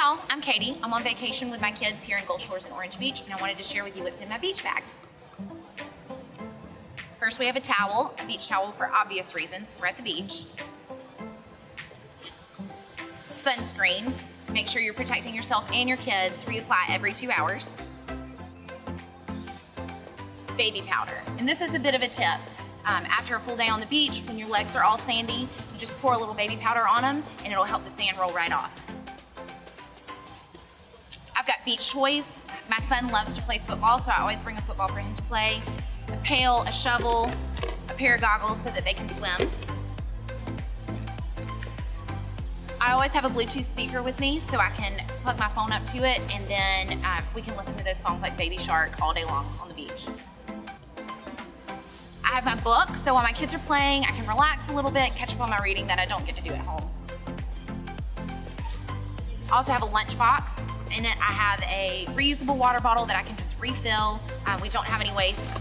y'all, I'm Katie. I'm on vacation with my kids here in Gulf Shores and Orange Beach, and I wanted to share with you what's in my beach bag. First, we have a towel, a beach towel for obvious reasons. We're at the beach. Sunscreen. Make sure you're protecting yourself and your kids. Reapply every 2 hours. Baby powder. And this is a bit of a tip. After a full day on the beach, when your legs are all sandy, you just pour a little baby powder on them and it'll help the sand roll right off. I've got beach toys. My son loves to play football, so I always bring a football for him to play. A pail, a shovel, a pair of goggles so that they can swim. I always have a Bluetooth speaker with me so I can plug my phone up to it, and then we can listen to those songs like Baby Shark all day long on the beach. I have my book, so while my kids are playing, I can relax a little bit, catch up on my reading that I don't get to do at home. I also have a lunch box. In it, I have a reusable water bottle that I can just refill. We don't have any waste.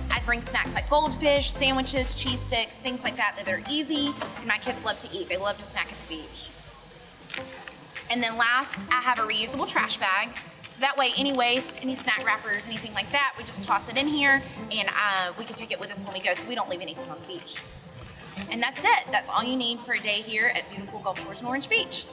I bring snacks like goldfish, sandwiches, cheese sticks, things like that that are easy and my kids love to eat. They love to snack at the beach. And then last, I have a reusable trash bag. So that way, any waste, any snack wrappers, anything like that, we just toss it in here and we can take it with us when we go so we don't leave anything on the beach. And that's it. That's all you need for a day here at beautiful Gulf Shores and Orange Beach.